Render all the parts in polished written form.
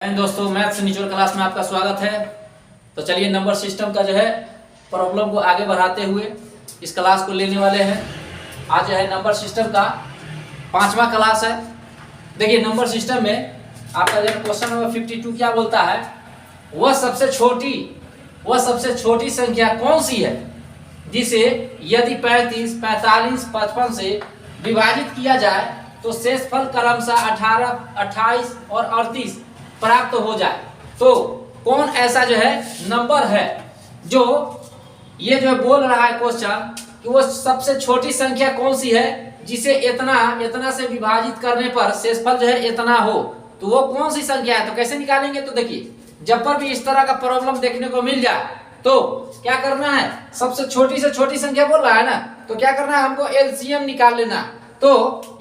दोस्तों मैथ्स निचोड़ क्लास में आपका स्वागत है। तो चलिए नंबर सिस्टम का जो है प्रॉब्लम को आगे बढ़ाते हुए इस क्लास को लेने वाले हैं। आज जो है नंबर सिस्टम का 5वां क्लास है। देखिए नंबर सिस्टम में आपका जो क्वेश्चन नंबर 52 क्या बोलता है, वह सबसे छोटी संख्या कौन सी है जिसे यदि 35, 45, 55 से विभाजित किया जाए तो शेषफल क्रमशः 18, 28 और 38 प्राप्त हो जाए। तो कौन ऐसा जो है नंबर है जो ये जो बोल रहा है क्वेश्चन कि वो सबसे छोटी संख्या कौन सी है जिसे इतना से विभाजित करने पर शेषफल जो है इतना हो, तो वो कौन सी संख्या है। तो कैसे निकालेंगे, तो देखिए जब पर भी इस तरह का प्रॉब्लम देखने को मिल जाए तो क्या करना है, सबसे छोटी से छोटी संख्या बोल रहा है ना, तो क्या करना है, हमको एलसीएम निकाल लेना। तो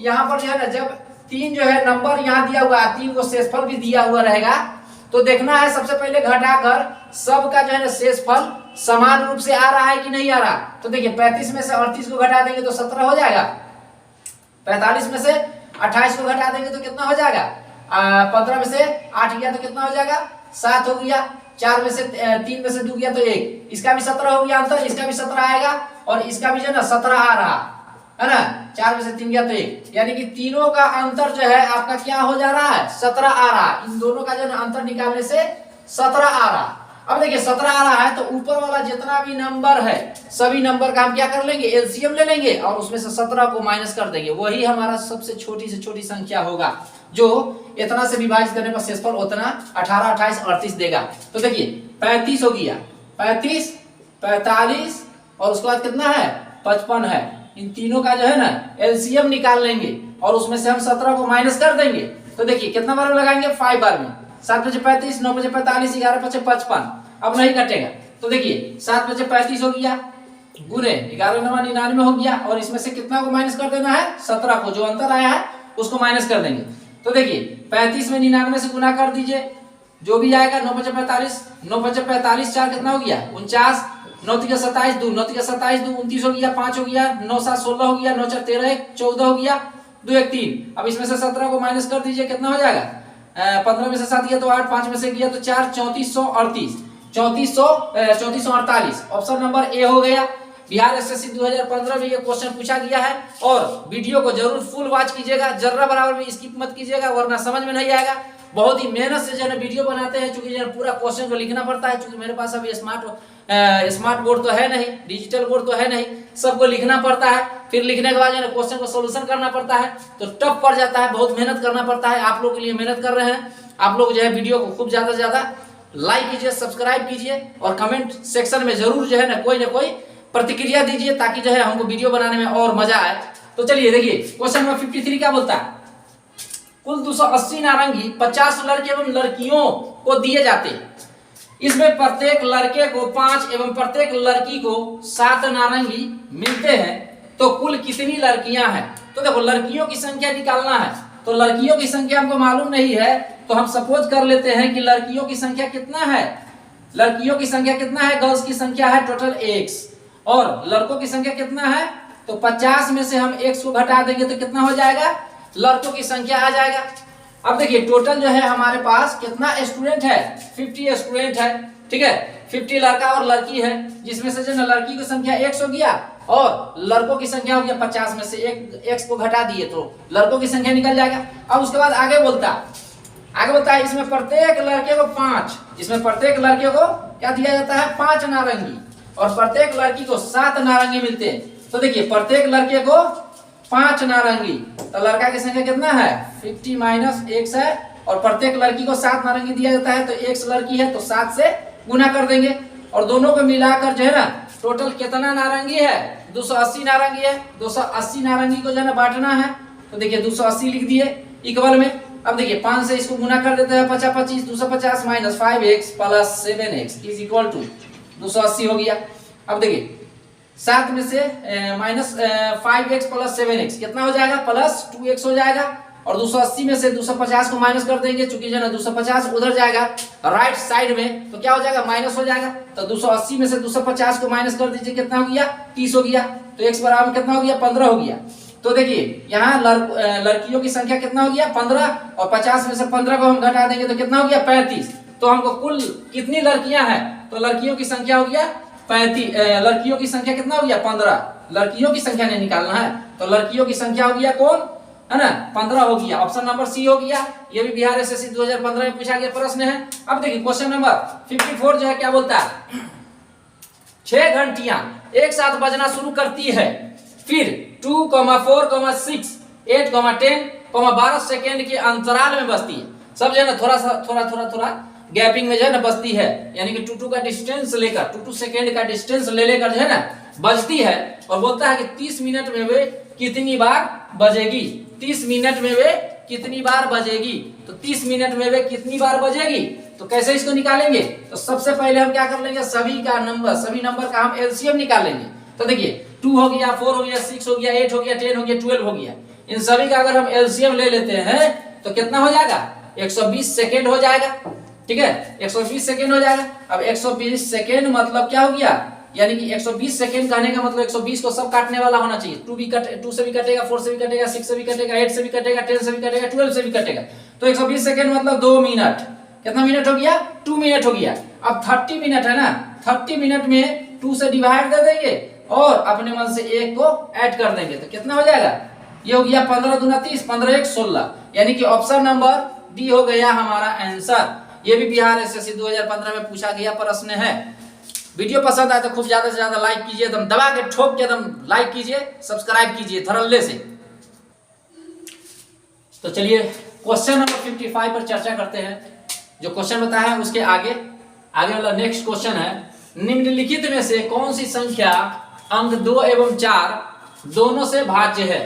यहाँ पर जो है ना, जब तीन जो है नंबर यहाँ दिया हुआ है, तीन को शेषफल भी दिया हुआ रहेगा, तो देखना है सबसे पहले घटाकर सबका जो है ना शेषफल समान रूप से आ रहा है कि नहीं आ रहा। तो देखिए 35 में से 38 को घटा देंगे तो 17 हो जाएगा, 45 में से 28 को घटा देंगे तो कितना हो जाएगा, 15 में से 8 गया तो कितना हो जाएगा, 7 हो गया, 4 में से 3 में से 2 गया तो 1, इसका भी 17 हो गया अंतर, इसका भी 17 आएगा और इसका भी जो है ना 17 आ रहा है ना, 4 में से 3 गया तो 1, यानी कि तीनों का अंतर जो है आपका क्या हो जा रहा है, 17 आ रहा है। इन दोनों का जो है अंतर निकालने से 17 आ रहा है। अब देखिए 17 आ रहा है तो ऊपर वाला जितना भी नंबर है सभी नंबर का हम क्या कर लेंगे, एलसीएम ले लेंगे और उसमें से 17 को माइनस कर देंगे, वही हमारा सबसे छोटी से छोटी संख्या होगा जो इतना से विभाजित करने पर शेषफल उतना 18, 28, 38 देगा। तो देखिए 35 हो गया, 35, 45 और उसके बाद कितना है, 55 है। इन तीनों का जो है ना एलसीएम निकाल लेंगे और उसमें से हम 17 को माइनस कर देंगे। तो देखिए कितना बार में लगाएंगे, 5 बार में, 7 बचे 35, 9 बचे 45, 11 बचे 55, अब नहीं कटेगा। तो देखिए 7 बचे 35 हो गया, गुने 11 9 99 हो गया और इसमें से कितना को माइनस कर देना है, 17 को, जो अंतर आया है उसको माइनस कर देंगे। तो देखिए 35 में 99 से गुना कर दीजिए, जो भी आएगा 9 बचे 45, 9 बचे 45, 4 कितना हो गया 49, 9 3 27, 2 9 3 27, 2 29 हो गया, 5 हो गया, 9 7 16 हो गया, 9 4 13 1 14 हो गया, 2 1 3। अब इसमें से 17 को माइनस कर दीजिए, कितना हो जाएगा, 15 में से 7 गया तो 8, 5 में से गया तो 4, 3438, 3448 ऑप्शन नंबर ए हो गया। बिहार एसएससी 2015 में ये क्वेश्चन पूछा गया है और वीडियो को जरूर फुल वॉच कीजिएगा, जर्रा बराबर भी स्किप मत कीजिएगा वरना समझ में नहीं आएगा। बहुत ही मेहनत से जो है वीडियो बनाते हैं, चूंकि पूरा क्वेश्चन को लिखना पड़ता है, चूंकि मेरे पास अभी स्मार्ट बोर्ड तो है नहीं, डिजिटल बोर्ड तो है नहीं, सबको लिखना पड़ता है, फिर लिखने के बाद जो है क्वेश्चन को सोल्यूशन करना पड़ता है, तो टफ पड़ जाता है, बहुत मेहनत करना पड़ता है। आप लोग के लिए मेहनत कर रहे हैं, आप लोग जो है वीडियो को खूब ज्यादा से ज्यादा लाइक कीजिए, सब्सक्राइब कीजिए और कमेंट सेक्शन में जरूर जो है ना कोई प्रतिक्रिया दीजिए ताकि जो है हमको वीडियो बनाने में और मजा आए। तो चलिए देखिए क्वेश्चन नंबर 53 क्या बोलता है, कुल 280 नारंगी 50 लड़के एवं लड़कियों को दिए जाते हैं, इसमें प्रत्येक लड़के को 5 एवं प्रत्येक लड़की को 7 नारंगी मिलते हैं, तो कुल कितनी लड़कियां हैं। तो देखो लड़कियों की संख्या निकालना है, तो लड़कियों की संख्या हमको मालूम नहीं है, तो हम सपोज कर लेते हैं कि लड़कियों की संख्या कितना है, लड़कियों की संख्या कितना है, गर्ल्स की संख्या है टोटल x और लड़कों की संख्या कितना है, तो 50 में से हम x को घटा देंगे तो कितना हो जाएगा, लड़कों की संख्या आ जाएगा। अब देखिए टोटल जो है हमारे पास कितना स्टूडेंट है, 50 स्टूडेंट है, ठीक है, 50 लड़का और लड़की है, जिसमें से जो ना लड़की की संख्या x हो गया और लड़कों की संख्या हो गया 50 में से x को घटा दिए तो लड़कों की संख्या निकल जाएगा। अब उसके बाद आगे बोलता है इसमें प्रत्येक लड़के को 5, इसमें प्रत्येक लड़के को क्या दिया जाता है, 5 नारंगी और प्रत्येक लड़की को 7 नारंगी मिलते हैं। तो देखिए प्रत्येक लड़के को 5 नारंगी, तो लड़का की संख्या कितना है, 50 माइनस x है और प्रत्येक लड़की को 7 नारंगी दिया जाता है, तो x लड़की है तो 7 से गुना कर देंगे और दोनों को मिलाकर जो है ना टोटल कितना नारंगी है, 280 नारंगी है। 280 नारंगी को जो है ना बांटना है, तो देखिए 280 लिख दिए इक्वल में। अब देखिए 5 से इसको गुना कर देते हैं, 50 25, 250 minus 5x plus 7x is equal to 280 हो गया। अब देखिए 7 में से माइनस 5x प्लस 7x कितना हो जाएगा, प्लस 2x हो जाएगा और 280 में से 250 को माइनस कर देंगे, चूंकि जो है ना 250 उधर जाएगा राइट साइड में, तो क्या हो जाएगा, माइनस हो जाएगा। तो 280 में से 250 को माइनस कर दीजिए, कितना हो गया, 30 हो गया, तो x बराबर कितना हो गया, 15 हो गया। तो देखिए यहाँ लड़कियों की संख्या कितना हो गया 15, और 50 में से 15 को हम घटा देंगे तो कितना हो गया 35। तो हमको कुल कितनी लड़कियां हैं, तो लड़कियों की संख्या हो गया 35, लड़कियों की संख्या कितना हो गया 15, लड़कियों की संख्या नहीं निकालना है, तो लड़कियों की संख्या हो गया कौन है ना 15 हो गया। ऑप्शन नंबर सी हो गया। ये भी बिहार एसएससी 2015 में पूछा गया प्रश्न है। अब देखिए क्वेश्चन नंबर 54 जो है क्या बोलता है, 6 घंटियां एक साथ बजना शुरू करती है, फिर 2, 4, 6, 8, 10, 12 सेकेंड के अंतराल में बजती है। सब जो है ना थोड़ा गैपिंग में जो है ना बजती है, यानी कि 2 का डिस्टेंस लेकर 2 सेकेंड का डिस्टेंस ले लेकर जो है ना बजती है, और बोलता है कि 30 मिनट में वे कितनी बार बजेगी, 30 मिनट में वे कितनी बार बजेगी। तो 30 मिनट में वे कितनी बार बजेगी, तो कैसे इसको निकालेंगे, तो सबसे पहले हम क्या कर लेंगे, सभी नंबर का हम एलसीएम निकालेंगे। तो देखिए 2 हो गया, 4 हो गया, 6 हो गया, 8 हो गया, 10 हो गया, 12 हो गया, इन सभी का अगर हम एलसीएम ले लेते हैं तो कितना हो जाएगा 120 सेकेंड हो जाएगा। ठीक है 120 सेकेंड हो जाएगा। अब 120 सेकेंड मतलब क्या हो गया, यानी कि 120 सेकेंड कहने का मतलब 120 को सब काटने वाला होना चाहिए। 2 से भी कटेगा, 4 से भी कटेगा, 6 से भी कटेगा, 8 से भी कटेगा, 10 से भी कटेगा, 12 से भी कटेगा। तो 120 सेकेंड मतलब 2 मिनट, कितना मिनट हो गया 2 मिनट हो गया। अब 30 मिनट है ना, 30 मिनट में 2 से डिवाइड कर देंगे और अपने मन से 1 को ऐड कर देंगे तो कितना हो जाएगा, ये हो गया 15 दूना 30, 15 1 16, यानी कि ऑप्शन नंबर डी हो गया हमारा आंसर। ये भी बिहार एसएससी 2015 में पूछा गया प्रश्न है। वीडियो पसंद आए तो खूब ज्यादा से ज्यादा लाइक कीजिए, एकदम दबा के ठोक के एकदम लाइक कीजिए, सब्सक्राइब कीजिए धड़ल्ले से। तो चलिए क्वेश्चन नंबर 55 पर चर्चा करते हैं। जो क्वेश्चन बताया है उसके आगे वाला नेक्स्ट क्वेश्चन है, निम्नलिखित में से कौन सी संख्या अंक 2 एवं 4 दोनों से भाज्य है।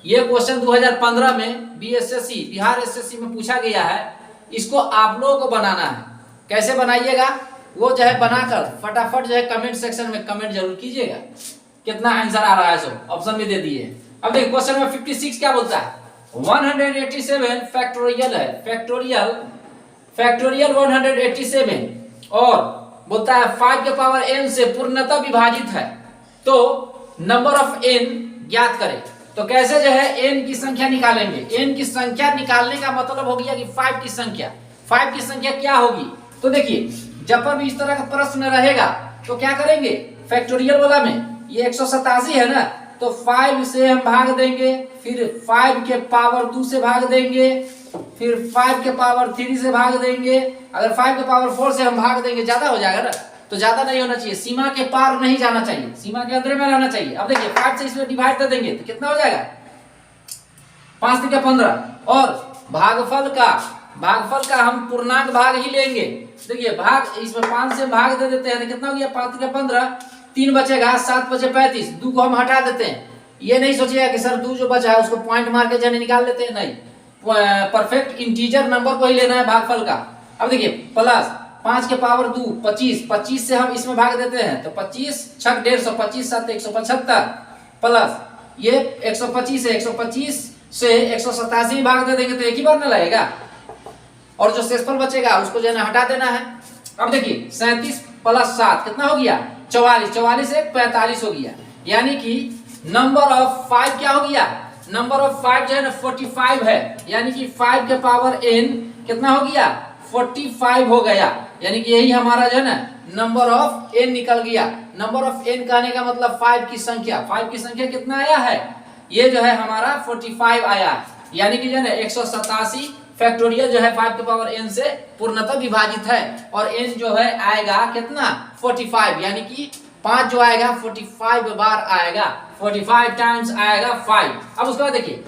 यह क्वेश्चन 2015 में बिहार एसएससी में पूछा गया है। इसको आप लोगों को बनाना है, कैसे बनाइएगा वो जो है बनाकर फटाफट जो है कमेंट सेक्शन में कमेंट जरूर कीजिएगा, कितना आंसर आ रहा है सो ऑप्शन में दे दिए। अब देखिए क्वेश्चन में 56 क्या बोलता है, 187 फैक्टोरियल है, फैक्टोरियल 187 और बोलता है 5 के पावर n से पूर्णतः विभाजित है, तो नंबर ऑफ n ज्ञात करें। तो कैसे जो है n की संख्या निकालेंगे, n की संख्या निकालने का मतलब हो गया कि 5 की संख्या क्या होगी। तो देखिए जब पर भी इस तरह का प्रश्न रहेगा तो क्या करेंगे, फैक्टोरियल वाला में ये 187 है ना, तो 5 से हम भाग देंगे, फिर 5 के पावर 2 से भाग देंगे, फिर 5 के पावर 3 से भाग देंगे। अगर 5 के पावर 4 से हम भाग देंगे ज्यादा हो जाएगा ना, तो ज्यादा नहीं होना चाहिए, सीमा के पार नहीं जाना चाहिए, सीमा के अंदर में रहना चाहिए। अब देखिए 5 से इसमें डिवाइड कर देंगे तो कितना हो जाएगा 5 3 15, और भागफल का हम पूर्णांक भाग ही लेंगे। देखिए भाग इसमें 5 से भाग दे देते हैं तो कितना हो गया 5 3 15, 3 बचेगा, 7 बचे 35, 2 को हम हटा देते हैं। ये नहीं सोचिएगा कि सर 2 जो बचा है उसको पॉइंट मार के जाने निकाल लेते हैं, नहीं, परफेक्ट इंटीजर नंबर को ही लेना है भागफल का। अब देखिए प्लस 5 के पावर 2 25 से हम इसमें भाग देते हैं तो 25 6 150, 25 7 175, प्लस ये 125 है, 125 से 187 भाग दे देंगे तो एक ही बार ना लगेगा, और जो शेषफल बचेगा उसको जो है हटा देना है। अब देखिए 37 प्लस 7 कितना हो गया 44, 44 से 45 हो गया, यानी कि नंबर ऑफ 5 क्या हो गया, नंबर ऑफ 5 जो है ना 45 है, यानी कि 5 के पावर n कितना हो गया 45 हो गया, यानी कि यही हमारा जो है ना नंबर ऑफ n निकल गया। नंबर ऑफ n कहने का मतलब 5 की संख्या कितना आया है, ये जो है हमारा 45 आया, यानी कि जो है ना 187 फैक्टोरियल जो है 5 के पावर n से पूर्णतः विभाजित है, और n जो है आएगा कितना 45, यानी कि 5 जो आएगा 45 बार आएगा, 45 टाइम्स आएगा 5। अब उसके बाद देखिए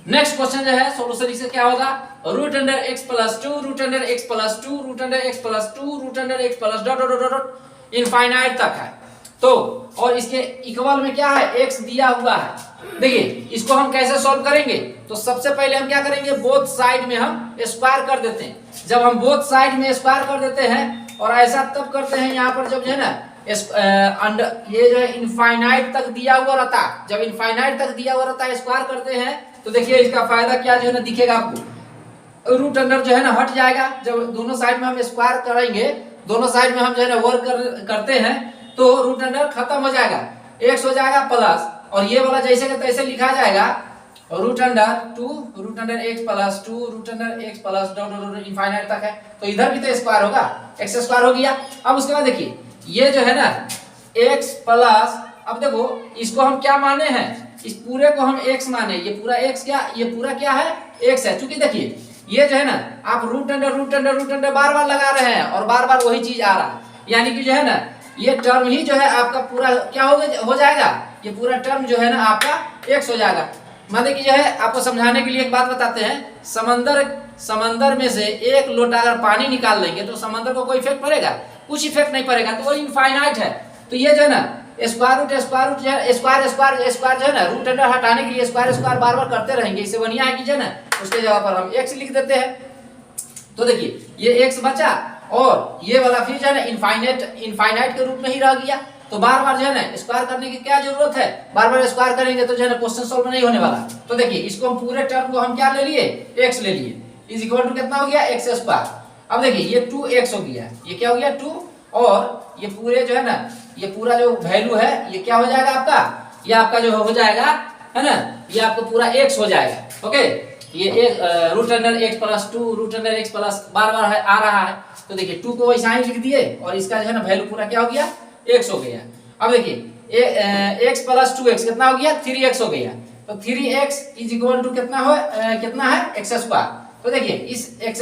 नेक्स्ट क्वेश्चन जो है सोल्यूशन इससे क्या होगा, root under x plus 2 root under x plus 2 root under x plus 2 root under x plus dot dot dot infinite तक है। तो और इसके इक्वल में क्या है x दिया हुआ है। देखिए इसको हम कैसे सॉल्व करेंगे, तो सबसे पहले हम क्या करेंगे, बोथ साइड में हम स्क्वायर कर देते हैं। जब हम बोथ साइड में स्क्वायर कर देते हैं, और ऐसा तब करते हैं यहाँ पर जब जो है ना ये जो है इनफाइनाइट तक दिया हुआ रहता है, जब इनफाइनाइट तक दिया हुआ रहता है स्क्वायर करते हैं तो देखिए इसका फायदा क्या जो है ना दिखेगा आपको, रूट अंडर जो है ना हट जाएगा। जब दोनों साइड में हम स्क्वायर करेंगे, दोनों साइड में हम जो है ना वर्क करते हैं तो रूट अंडर खत्म हो जाएगा, x हो जाएगा प्लस, और ये वाला जैसे का तैसे लिखा जाएगा root under 2 root under x plus 2 root under x plus dot infinite तक है, तो इधर भी तो स्क्वायर होगा, एक्स स्क्वायर हो गया। अब उसके बाद देखिए ये जो है ना एक्स प्लस, अब देखो इसको हम क्या माने हैं, इस पूरे को हम एक्स माने, ये पूरा एक्स क्या, ये पूरा क्या है एक्स है। चूंकि देखिए ये जो है ना आप रूट अंडर बार बार लगा रहे हैं और बार बार वही चीज आ रहा है, यानी कि जो है ना ये टर्म ही जो है आपका पूरा क्या हो जाएगा, ये पूरा टर्म जो है ना आपका एक्स हो जाएगा। माने कि जो है आपको समझाने के लिए एक बात बताते हैं, समंदर में से एक लोटा अगर पानी निकाल लेंगे तो समंदर को कोई इफेक्ट पड़ेगा, कुछ इफेक्ट नहीं पड़ेगा, तो वो इनफाइनाइट है। तो ये जो है ना स्क्वायर रूट जो है स्क्वायर जो है ना रूट अंडर हटाने के लिए स्क्वायर बार बार करते रहेंगे, इससे बढ़िया है कि जो है ना उसके जगह पर हम एक्स लिख देते हैं। तो देखिए ये एक्स बचा और ये वाला फिर जो है ना इनफाइनाइट के रूप में ही रह गया, तो बार बार जो है ना स्क्वायर करने की क्या जरूरत है, बार बार स्क्वायर करेंगे तो जो है ना क्वेश्चन सॉल्व नहीं होने वाला। तो देखिए इसको हम पूरे टर्म को हम क्या ले लिए, एक्स ले लिए, इज इक्वल टू कितना हो गया एक्स स्क्वायर। अब देखिए ये 2x हो गया, ये क्या हो गया 2, और ये पूरे जो है ना ये पूरा जो वैल्यू है ये क्या हो जाएगा आपका, ये आपका जो हो जाएगा है ना, ये आपको पूरा x हो जाएगा। ओके, ये एक root under x plus 2 root under x plus बार बार है आ रहा है, तो देखिए 2 को वैसा ही लिख दिए और इसका जो है ना वैल्यू पूरा क्या हो गया x हो गया। अब देखिए x प्लस 2x कितना हो गया 3x हो गया, तो 3x इज इक्वल टू कितना है x स्क्वायर। तो देखिए इस x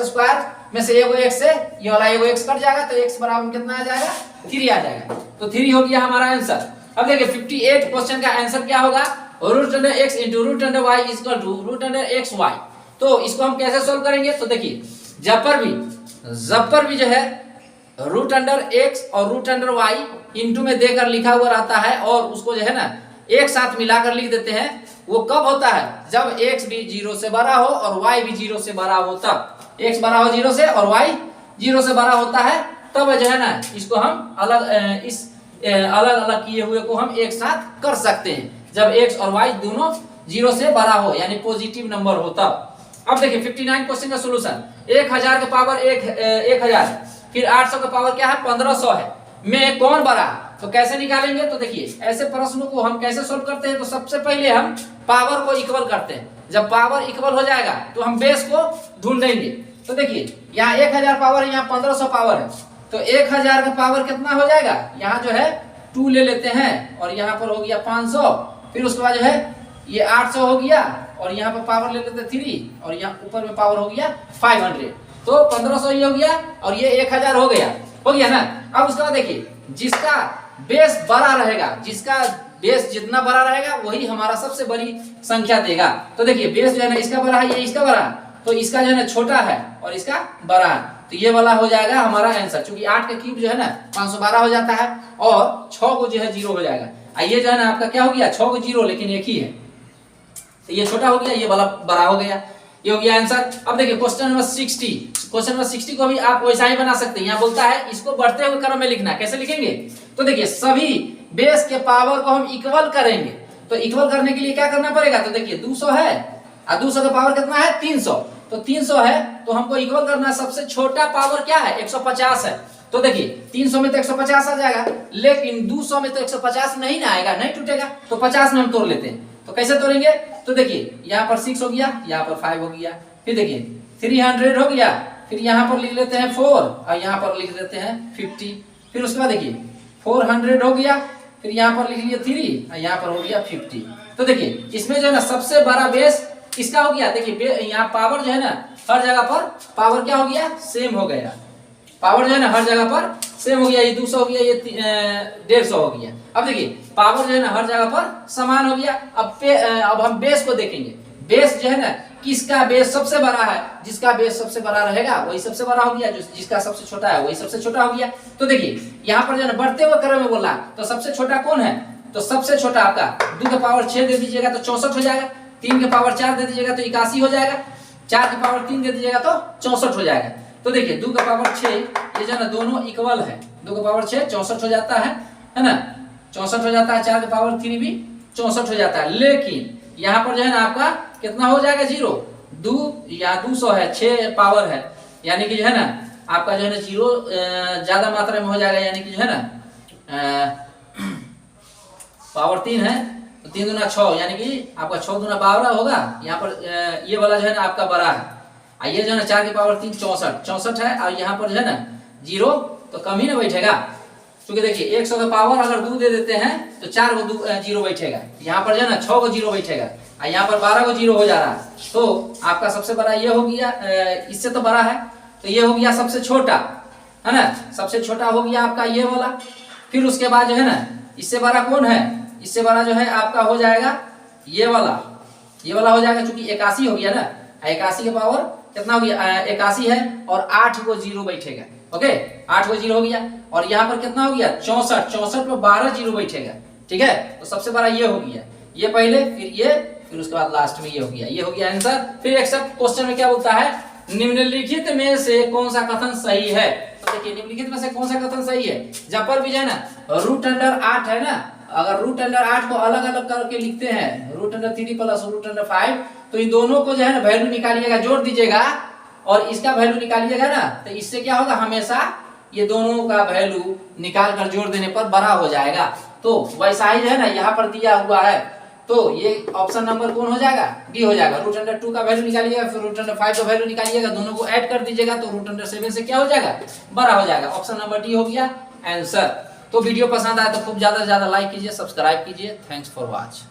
स्क्वायर में से एगो x से ये वाला एगो x कट जाएगा, तो x बराबर कितना आ जाएगा 3 आ जाएगा, तो 3 हो गया हमारा आंसर। अब देखिए 58 क्वेश्चन का आंसर क्या होगा, root under x into root under y is equal to root under x y. तो इसको हम कैसे सोल्व करेंगे, तो देखिए जब पर भी जो है रूट अंडर x और रूट अंडर y इंटू में देकर लिखा हुआ रहता है और उसको जो है ना एक साथ मिलाकर लिख देते हैं, वो कब होता है जब x भी 0 से बड़ा हो और y भी 0 से बड़ा हो, तब x बड़ा हो 0 से और y 0 से बड़ा होता है, तब जो है ना इसको हम अलग किए हुए को हम एक साथ कर सकते हैं, जब x और y दोनों 0 से बड़ा हो यानी पॉजिटिव नंबर हो तब। अब देखिए 59 क्वेश्चन का सॉल्यूशन, 1000 के पावर 1000 फिर 800 का पावर क्या है 1500 है, में कौन बड़ा, तो कैसे निकालेंगे। तो देखिए ऐसे प्रश्नों को हम कैसे सोल्व करते हैं, तो सबसे पहले हम पावर को इक्वल करते हैं, जब पावर इक्वल हो जाएगा तो हम बेस को ढूंढेंगे। तो देखिए यहाँ 1000 पावर है, यहाँ 1500 पावर है, तो 1000 का पावर कितना हो जाएगा, यहाँ जो है 2 ले लेते हैं और यहाँ पर हो गया 500, फिर उसके बाद जो है ये 800 हो गया और यहाँ पर पावर ले लेते 3 और यहाँ ऊपर में पावर हो गया 500, तो 1500 ये हो गया और ये 1000 हो गया ना। अब उसके बाद देखिए जिसका बेस बड़ा रहेगा, जिसका बेस जितना बड़ा रहेगा वही हमारा सबसे बड़ी संख्या देगा। तो देखिए बेस जो है ना इसका बड़ा है, ये इसका बड़ा है, तो इसका जो है ना छोटा है और इसका बड़ा है, तो ये वाला हो जाएगा हमारा आंसर। क्योंकि 8 का क्यूब जो है ना 512 हो जाता है और 6 को जो है 0 हो जाएगा। ये जो है ना आपका क्या हो गया 6 को 0 लेकिन एक ही है, तो ये छोटा हो गया, ये वाला बड़ा हो गया, ये हो गया आंसर। अब देखिए क्वेश्चन नंबर 60 को भी आप वैसा ही बना सकते हैं। यहाँ बोलता है इसको बढ़ते हुए क्रम में लिखना, कैसे लिखेंगे, तो देखिए सभी बेस के पावर को हम इक्वल करेंगे, तो इक्वल करने के लिए क्या करना पड़ेगा, तो देखिए 200 है और 200 का पावर कितना है 300, तो 300 है तो हमको इक्वल करना है, सबसे छोटा पावर क्या है 150 है, तो देखिए 300 में तो 150 आ जाएगा, लेकिन 200 में तो 150 नहीं ना आएगा, नहीं टूटेगा, तो 50 में हम तोड़ लेते हैं। तो कैसे तोड़ेंगे, तो देखिए यहाँ पर 6 हो गया, यहाँ पर 5 हो गया, फिर देखिए 300 हो गया, फिर यहाँ पर लिख लेते हैं 4 और यहाँ पर लिख देते हैं 50, फिर उसके बाद देखिए 400 हो गया, फिर यहाँ पर लिख लिया 3 और यहाँ पर हो गया 50। तो देखिए इसमें जो है ना सबसे बड़ा बेस किसका हो गया, देखिए यहाँ पावर जो है ना हर जगह पर पावर क्या हो गया सेम हो गया, पावर जो है ना हर जगह पर सेम हो गया, ये 200 हो गया, ये 150 हो गया। अब देखिए पावर जो है ना हर जगह पर समान हो गया। अब हम बेस को देखेंगे, बेस जो है ना किसका बेस सबसे बड़ा है, जिसका बेस सबसे बड़ा रहेगा वही सबसे बड़ा हो गया, जिसका सबसे छोटा है वही सबसे छोटा हो गया। तो देखिए यहाँ पर जो है ना बढ़ते हुए क्रम में बोला, तो सबसे छोटा कौन है, तो सबसे छोटा आपका 2 के पावर 6 दे दीजिएगा तो 64 हो जाएगा, 3 के पावर 4 दे दीजिएगा तो 81 हो जाएगा, 4 के पावर 3 दे दीजिएगा तो 64 हो जाएगा। तो देखिए 2 का पावर 6 ये जो है ना दोनों इक्वल है, 2 का पावर 6 64 हो जाता है ना, 64 हो जाता है, 4 का पावर 3 भी 64 हो जाता है, लेकिन यहाँ पर जो है ना आपका कितना हो जाएगा 0, 2 या 200 है, 6 पावर है, यानी कि जो है ना आपका जो है ना 0 ज्यादा मात्रा में हो जाएगा, यानी कि जो है ना पावर 3 है तो 3 दूना 6, यानी कि आपका 6 दूना 12 होगा। यहाँ पर ये वाला जो है ना आपका बड़ा है, ये जो है ना 4 की पावर 3 64 है, और यहाँ पर जो है ना 0 तो कम ही ना बैठेगा, क्योंकि देखिए 100 का पावर अगर 2 दे देते हैं तो 4 को 0 बैठेगा, यहाँ पर जो है ना 6 को 0 बैठेगा, और यहाँ पर 12 को 0 हो जा रहा है। तो आपका सबसे बड़ा ये हो गया, इससे तो बड़ा है, तो ये हो गया सबसे छोटा, है ना, सबसे छोटा हो गया आपका ये वाला। फिर उसके बाद जो है ना इससे बड़ा कौन है, इससे बड़ा जो है आपका हो जाएगा ये वाला हो जाएगा, क्योंकि 81 हो गया ना, 81 के पावर कितना हो गया 81 है, और 8 को 0 बैठेगा। ओके, 8 को 0 हो गया, और यहाँ पर कितना हो गया 64 पर 12 0 बैठेगा। ठीक है, तो सबसे बड़ा ये हो गया, ये पहले, फिर ये, फिर उसके बाद लास्ट में ये हो गया, ये हो गया आंसर। फिर एक्सेप्ट क्वेश्चन में क्या बोलता है, निम्नलिखित में से कौन सा कथन सही है। तो देखिए निम्नलिखित में से कौन सा कथन सही है, जब पर भी जो है ना रूट अंडर 8 है ना, अगर रूट अंडर 8 को अलग अलग करके लिखते हैं, root under 3 plus root under 5, तो इन दोनों को जो है ना वैल्यू निकालिएगा, जोड़ दीजिएगा, और इसका वैल्यू निकालिएगा ना, तो इससे क्या होगा, हमेशा ये दोनों का वैल्यू निकाल कर जोड़ देने पर बड़ा हो जाएगा। तो वैसा ही है ना यहाँ पर दिया हुआ है, तो ये ऑप्शन नंबर कौन हो जाएगा, डी हो जाएगा। रूट अंडर 2 का वैल्यू निकालिएगा, फिर रूट अंडर 5 का वैल्यू निकालिएगा, दोनों को ऐड कर दीजिएगा, तो रूट अंडर 7 से क्या हो जाएगा, बड़ा हो जाएगा। ऑप्शन नंबर डी हो गया आंसर। तो वीडियो पसंद आया तो खूब ज्यादा से ज्यादा लाइक कीजिए, सब्सक्राइब कीजिए। Thanks for watch.